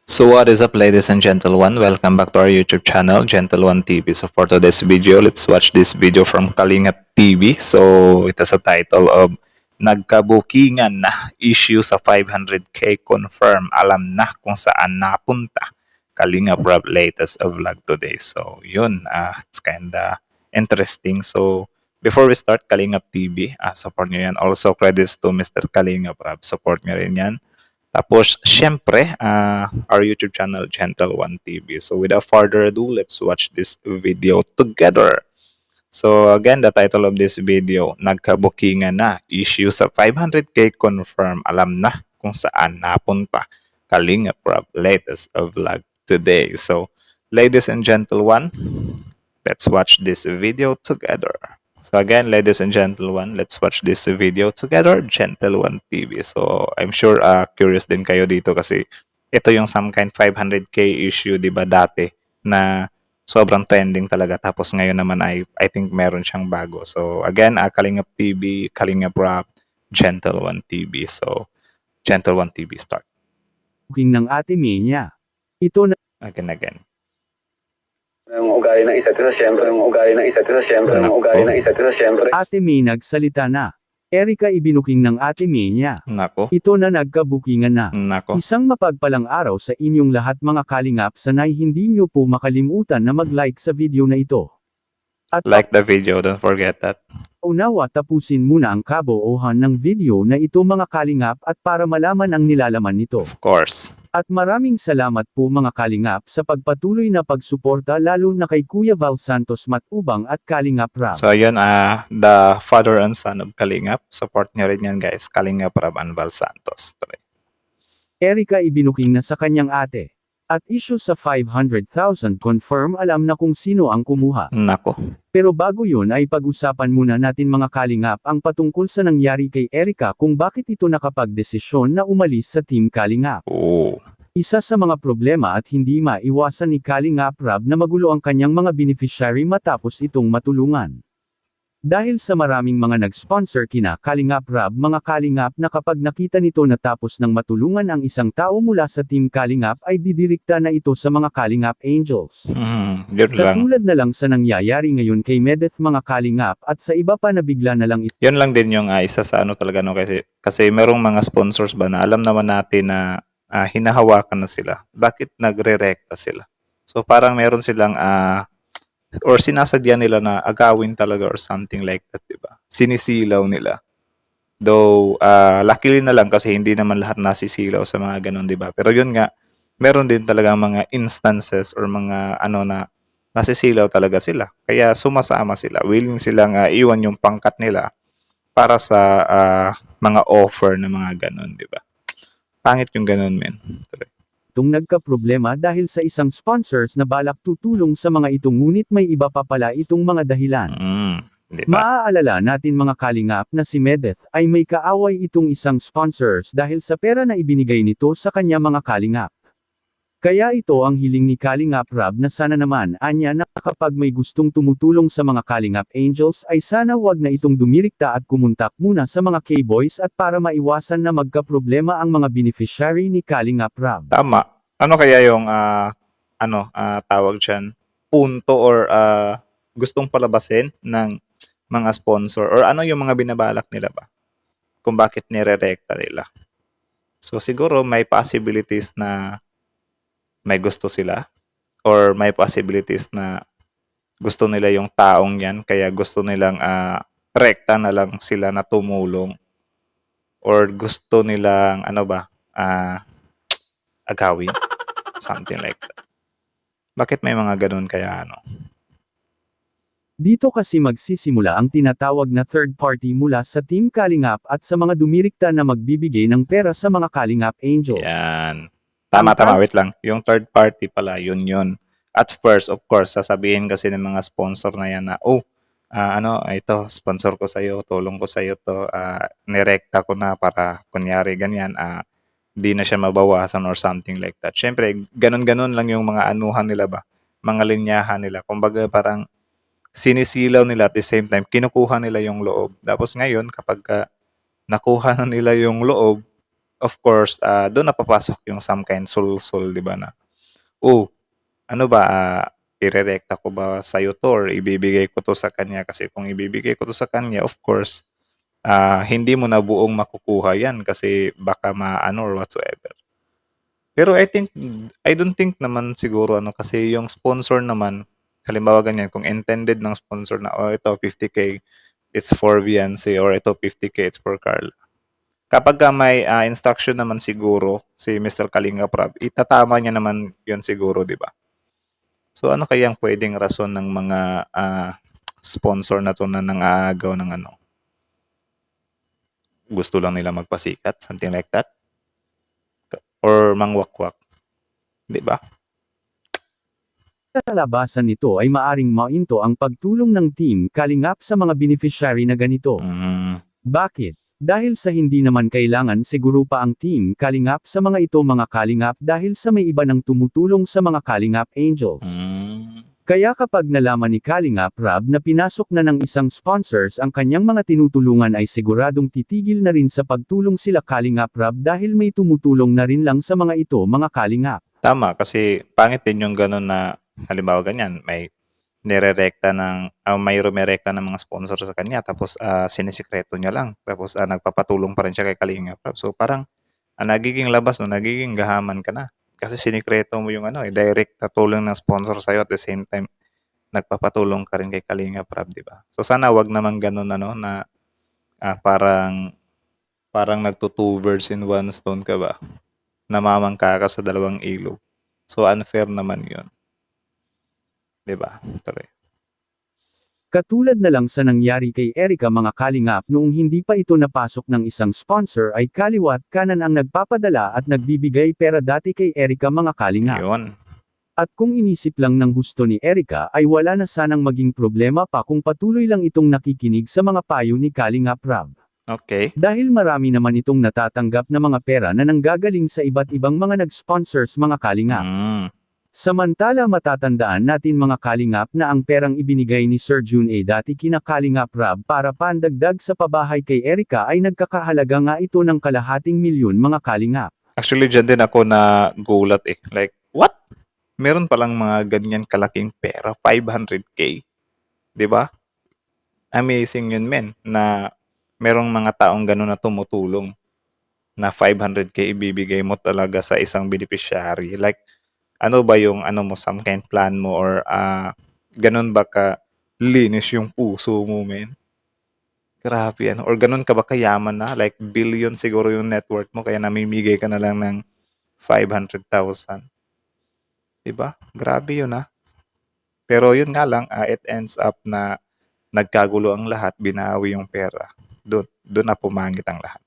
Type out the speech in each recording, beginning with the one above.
So what is up, ladies and gentlemen? Welcome back to our YouTube channel, Gentle One TV. So for today's video, let's watch this video from Kalingap TV. So ito sa title of Nagkabukingan na, issue sa 500k confirm, alam na kung saan napunta. Kalingap Rob latest vlog today. So yun, it's kinda interesting. So before we start, Kalingap TV, support nyo yan. Also credits to Mr. Kalingap Rob, support nyo rin yan. Tapos, syempre, our YouTube channel, Gentle One TV. So, without further ado, let's watch this video together. So, again, the title of this video, Nagkabukingan na, issue sa 500k confirm, alam na kung saan napunta. Kalingap Rob, latest vlog today. So, ladies and gentlemen, let's watch this video together. So again, ladies and gentlemen, let's watch this video together, Gentle One TV. So I'm sure curious din kayo dito kasi ito yung some kind 500k issue, di ba, dati na sobrang trending talaga. Tapos ngayon naman I think meron siyang bago. So again, Kalingap TV, Kalingap Rob, Gentle One TV. So Gentle One TV, start. Booking ng Ate Mia. Ito na Again. Yung ugali ng isa't isa, syempre. Yung ugali ng isa't isa, syempre. Yung ugali ng isa't isa, syempre. Ate May nagsalita na. Erika ibinuking ng Ate Mia. Nako, Ito na nagkabukingan na. nako. Isang mapagpalang araw sa inyong lahat mga kalingap, sanay hindi nyo po makalimutan na mag-like sa video na ito. At Like the video, don't forget that. unawa tapusin muna ang kabuuhan ng video na ito mga kalingap at para malaman ang nilalaman nito. Of course. At maraming salamat po mga kalingap sa pagpatuloy na pagsuporta lalo na kay Kuya Val Santos Matubang at Kalingap Rab. So ayun, the father and son of Kalingap. Support nyo rin yan, guys. Kalingap Rob and Val Santos. Tuloy. Erika ibinuking na sa kanyang ate. At issue sa 500,000 confirm alam na kung sino ang kumuha. Nako. Pero bago yun ay pag-usapan muna natin mga kalingap ang patungkol sa nangyari kay Erika kung bakit ito nakapagdesisyon na umalis sa Team Kalingap. Oo. Isa sa mga problema at hindi maiwasan ni Kalingap Rab na magulo ang kanyang mga beneficiary matapos itong matulungan. Dahil sa maraming mga nag-sponsor kina Kalingap Rab mga kalingap na kapag nakita nito na tapos ng matulungan ang isang tao mula sa Team Kalingap ay didirikta na ito sa mga Kalingap Angels. Yun lang. Katulad na lang sa nangyayari ngayon kay Medeth mga kalingap at sa iba pa na bigla na lang ito. Yun lang din yung isa sa ano talaga, no? Kasi merong mga sponsors ba na alam naman natin na hinahawakan na sila. Bakit nagre-rekta sila? So parang meron silang or sinasadya nila na agawin talaga or something like that, di ba? Sinisilaw nila. Though, luckily na lang kasi hindi naman lahat nasisilaw sa mga ganun, di ba? Pero yun nga, meron din talaga mga instances or mga ano na nasisilaw talaga sila. Kaya sumasama sila. Willing silang iwan yung pangkat nila para sa mga offer na mga ganun, di ba? Pangit yung ganun, men. Tuloy. Itong nagka-problema dahil sa isang sponsors na balak tutulong sa mga itong ngunit may iba pa pala itong mga dahilan. Di ba? Maaalala natin mga kalingap na si Medeth ay may kaaway itong isang sponsors dahil sa pera na ibinigay nito sa kanya mga kalingap. Kaya ito ang hiling ni Kalingap Rab na sana naman anya na kapag may gustong tumutulong sa mga Kalingap Angels ay sana wag na itong dumirikta at kumontak muna sa mga K-Boys at para maiwasan na magka-problema ang mga beneficiary ni Kalingap Rab. Tama. Ano kaya yung tawag dyan, punto or gustong palabasin ng mga sponsor or ano yung mga binabalak nila ba? Kung bakit nire-rekta nila. So siguro may possibilities na may gusto sila or may possibilities na gusto nila yung taong yan kaya gusto nilang rekta na lang sila na tumulong or gusto nilang agawin, something like that. Bakit may mga ganun kaya ano? Dito kasi magsisimula ang tinatawag na third party mula sa Team Kalingap at sa mga dumirikta na magbibigay ng pera sa mga Kalingap Angels. Yan. Tama, wait lang. Yung third party pala, yun. At first, of course, sasabihin kasi ng mga sponsor na yan na, ito, sponsor ko sa'yo, tulong ko sa'yo to, nirekta ko na para, kunyari, ganyan, di na siya mabawasan or something like that. Siyempre, ganun-ganun lang yung mga anuhan nila ba? Mga linyahan nila. Kumbaga, parang sinisilaw nila at the same time, kinukuha nila yung loob. Tapos ngayon, kapag nakuha na nila yung loob, of course, doon na papasok yung some kind sul-sul, 'di ba na, "Oh, ano ba, irerekta ko ba sa'yo 'to or ibibigay ko 'to sa kanya?" Kasi kung ibibigay ko 'to sa kanya, of course, hindi mo na buong makukuha 'yan kasi baka maano or whatsoever. Pero I don't think naman siguro ano, kasi yung sponsor naman, halimbawa ganyan, kung intended ng sponsor na, "Oh, ito 50K, it's for Viancy," or ito 50K, it's for Carla. Kapagka may, instruction naman siguro si Mr. Kalinga Prab, itatama niya naman 'yun siguro, 'di ba? So, ano kayang puwedeng rason ng mga, sponsor na 'to na nang-aagaw ng ano, gusto lang nila magpasikat, something like that? Or mangwakwak, 'di ba? Kalabasan nito ay maaring mainto ang pagtulong ng Team Kalingap sa mga beneficiary na ganito. Bakit? Dahil sa hindi naman kailangan siguro pa ang Team Kalingap sa mga ito mga Kalingap dahil sa may iba nang tumutulong sa mga Kalingap Angels. Kaya kapag nalaman ni Kalingap Rab na pinasok na ng isang sponsors ang kanyang mga tinutulungan ay siguradong titigil na rin sa pagtulong sila Kalingap Rab dahil may tumutulong na rin lang sa mga ito mga Kalingap. Tama, kasi pangit din yung gano'n na halimbawa ganyan, may may rumerekta ng mga sponsor sa kanya tapos, sinisikreto niya lang. Tapos, nagpapatulong pa rin siya kay Kalinga Prab. So, parang ang nagiging labas nun, nagiging gahaman ka na. Kasi sinikreto mo yung ano, direct na tulong ng sponsor sa'yo at the same time, nagpapatulong ka rin kay Kalinga Prab, 'di ba? So, sana wag naman gano'n ano na, parang nagtu-two birds in one stone ka ba? Namamangka ka sa dalawang ilog. So, unfair naman 'yun. 'Di ba? Tuloy. Katulad na lang sa nangyari kay Erica mga Kalingap noong hindi pa ito napasok ng isang sponsor ay kaliwat kanan ang nagpapadala at nagbibigay pera dati kay Erica mga Kalingap. 'Yun. At kung inisip lang ng husto ni Erica ay wala na sanang maging problema pa kung patuloy lang itong nakikinig sa mga payo ni Kalingap Rab. Okay. Dahil marami naman itong natatanggap na mga pera na nanggagaling sa iba't ibang mga nag-sponsors mga Kalingap. Samantala matatandaan natin mga Kalingap na ang perang ibinigay ni Sir June A dati kina Kalingap Rab para pandagdag sa pabahay kay Erica ay nagkakahalaga nga ito ng ₱250,000 mga Kalingap. Actually, diyan din ako nagulat, eh. Like, what? Meron palang mga ganyan kalaking pera, 500K, 'di ba? Amazing 'yun, men, na merong mga taong gano'n na tumutulong na 500K ibibigay mo talaga sa isang beneficiary. Like, ano ba yung ano mo, some kind plan mo or, gano'n ba kalinis yung puso mo, men? Grabe ano, or gano'n ka ba kayaman na, like billion siguro yung net worth mo kaya namimigay ka na lang ng 500,000, 'di ba? Grabe 'yun, Pero 'yun nga lang, it ends up na nagkagulo ang lahat, binawi yung pera. Do'n na pumangit ang lahat.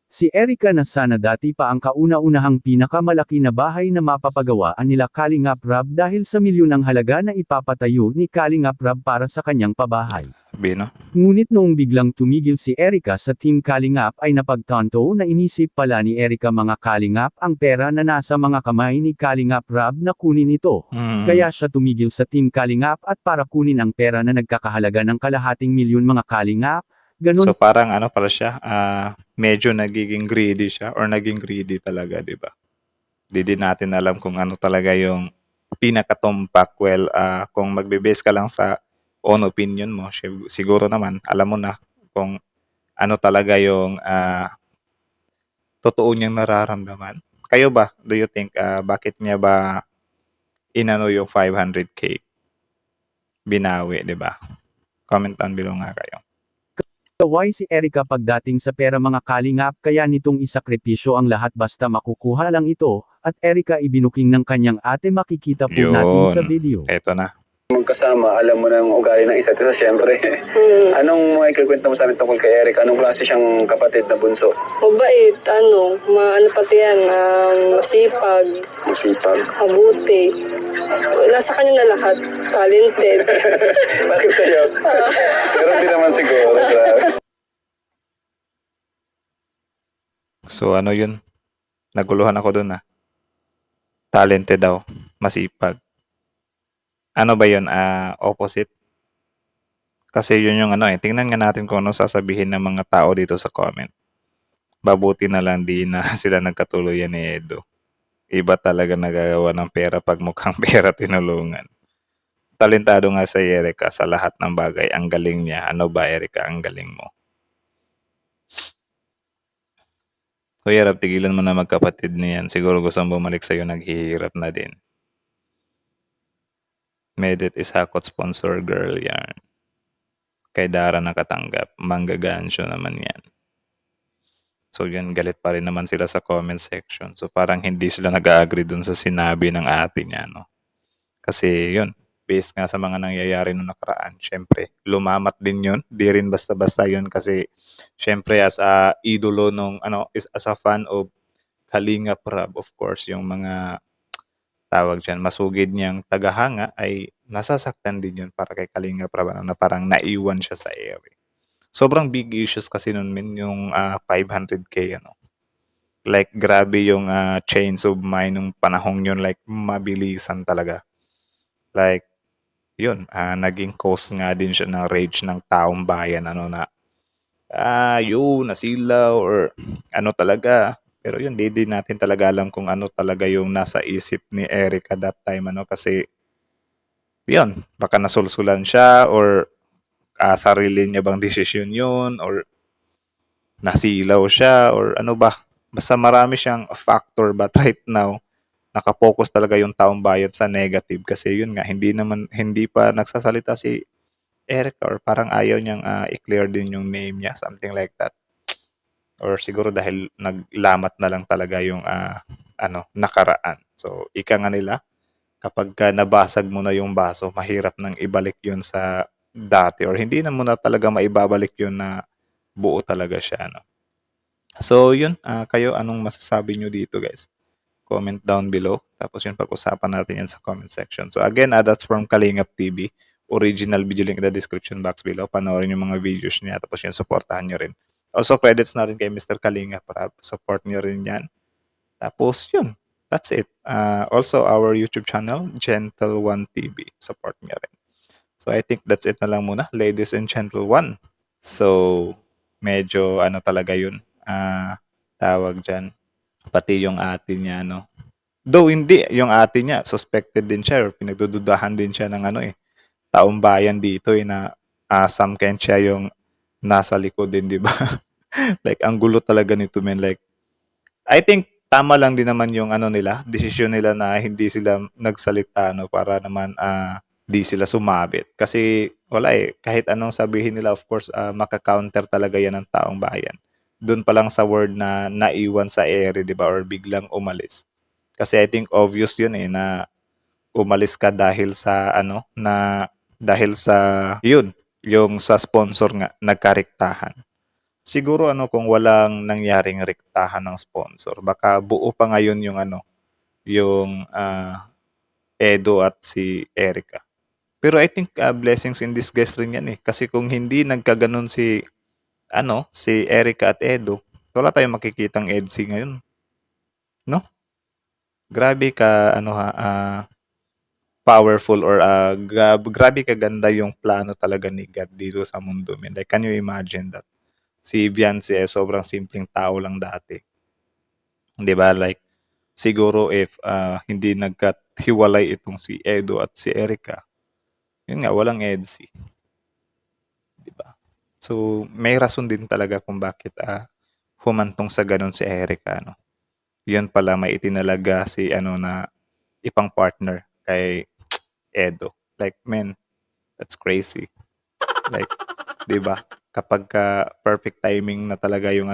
Si Erica na sana dati pa ang kauna-unahang pinakamalaki na bahay na mapapagawaan nila Kalingap Rab dahil sa milyon ang halaga na ipapatayo ni Kalingap Rab para sa kanyang pabahay. Grabe 'no? Ngunit noong biglang tumigil si Erica sa Team Kalingap ay napagtanto na inisip pala ni Erica mga Kalingap ang pera na nasa mga kamay ni Kalingap Rab na kunin ito. Kaya siya tumigil sa Team Kalingap at para kunin ang pera na nagkakahalaga ng ₱250,000 mga Kalingap. Ganun So, parang ano pala siya, medyo nagiging greedy siya or naging greedy talaga, 'di ba? 'Di din natin alam kung ano talaga yung pinakatumpak. Well, kung magbe-base ka lang sa own opinion mo, siguro naman alam mo na kung ano talaga yung, totoo niyang nararamdaman. Kayo ba, do you think, bakit niya ba inano yung 500K? Binawi, 'di ba? Comment down below nga kayo. Kaway si Erica pagdating sa pera mga Kalingap kaya nitong isakripisyo ang lahat basta makukuha lang ito, at Erica ibinuking ng kanyang ate makikita po natin sa 'Yun, video. eto na. Magkasama, alam mo na yung ugali ng isa't isa, syempre. Anong mga ikikwento mo sa amin tungkol kay Eric? Anong klase siyang kapatid na bunso? Mabait, ano pati yan, masipag, Masipag. mabuti. Nasa kanya na lahat, talented. Bakit sa'yo? Pero hindi naman siguro. So, ano yun? Naguluhan ako dun, Talented daw, masipag. Ano ba yun? Opposite? Kasi yun yung ano, tingnan nga natin kung ano sasabihin ng mga tao dito sa comment. Mabuti na lang di na sila nagkatuluyan ni Edo. Iba talaga nagagawa ng pera pag mukhang pera tinulungan. Talentado nga sa Erica sa lahat ng bagay. Ang galing niya. Ano ba, Erica? Ang galing mo. Kuya Rab, tigilan mo na magkapatid niyan. Siguro gustong bumalik sa'yo, naghihirap na din. Medit is hakot sponsor girl yan. Kay Dara nakatanggap. Manggagansyo naman yan. So yun, galit pa rin naman sila sa comment section. So parang hindi sila nag-agree dun sa sinabi ng ate niya, no? Kasi yun, based nga sa mga nangyayari nung nakaraan, syempre, lumamat din yun. Di rin basta-basta yun kasi syempre as a idolo nung, as a fan of Kalinga Prab, of course, yung mga tawag dyan, masugid niyang tagahanga ay nasasaktan din yun para kay Kalinga Prab, na parang naiwan siya sa ere. Sobrang big issues kasi nun yung 500K, Like, grabe yung chains of mine nung panahong yun. Like, mabilisan talaga. Like, yun, naging cause nga din siya ng rage ng taong bayan, na, yun, nasilaw, or ano talaga. Pero yun, di natin talaga alam kung ano talaga yung nasa isip ni Eric at that time, kasi, yun, baka nasulsulan siya, or sarili niya bang desisyon yun, or nasilaw siya, or ano ba. Basta marami siyang factor, but right now, nakapokus talaga yung taong bayan sa negative kasi yun nga, hindi pa nagsasalita si Eric, or parang ayaw niyang i-clear din yung name niya, something like that. Or siguro dahil naglamat na lang talaga yung nakaraan. So, ika nga nila, kapag nabasag mo na yung baso, mahirap nang ibalik yun sa dati, or hindi na mo na talaga maibabalik yun na buo talaga siya. So, yun. Kayo, anong masasabi nyo dito, guys? Comment down below. Tapos yun, pag-usapan natin yan sa comment section. So, again, that's from Kalingap TV. Original video link in the description box below. Panoorin yung mga videos niya. Tapos yun, supportahan nyo rin. Also, credits na rin kay Mr. Kalingap. Support nyo rin yan. Tapos, yun. That's it. Also, our YouTube channel, Gentle One TV. Support nyo rin. So, I think that's it na lang muna, ladies and gentle one. So, medyo talaga yun. Tawag dyan. Pati yung ate niya, Though hindi, yung ate niya, suspected din siya, or pinagdududahan din siya ng taong bayan dito, na samken siya yung nasa likod din, di ba? Like, ang gulo talaga nito, men. Like, I think tama lang din naman yung desisyon nila na hindi sila nagsalita, para naman di sila sumabit. Kasi wala kahit anong sabihin nila, of course, maka-counter talaga yan ng taong bayan. Doon pa lang sa word na naiwan sa ere, di ba? Or biglang umalis. Kasi I think obvious yun na umalis ka dahil sa dahil sa yun, yung sa sponsor nga, nagkariktahan. Siguro kung walang nangyaring rektahan ng sponsor, baka buo pa ngayon yung yung Edo at si Erica. Pero I think blessings in disguise rin yan kasi kung hindi nagkaganon si Erica at Edo, wala tayong makikitang EDC ngayon. No? Grabe ka powerful, or grabe kaganda yung plano talaga ni God dito sa mundo. Like, can you imagine that? Si Viancy sobrang simpleng tao lang dati. 'Di ba? Like, siguro if hindi nagkathiwalay itong si Edo at si Erica, yun nga, walang EDC. 'Di ba? So, may rason din talaga kung bakit humantong sa ganun si Erica, Yun pala, may itinalaga si na ipang partner kay Edo. Like, man, that's crazy. Like, 'di ba? Kapag perfect timing na talaga yung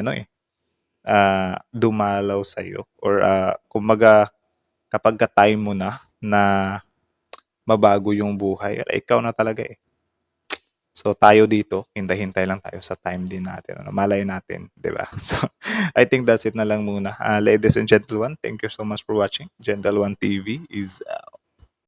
dumalaw sa iyo, or kumbaga kapag time mo na mabago yung buhay, ikaw na talaga So, tayo dito, hintay-hintay lang tayo sa time din natin. Malay natin, 'di ba? So, I think that's it na lang muna. Ladies and gentlemen, thank you so much for watching. Gentle One TV is out.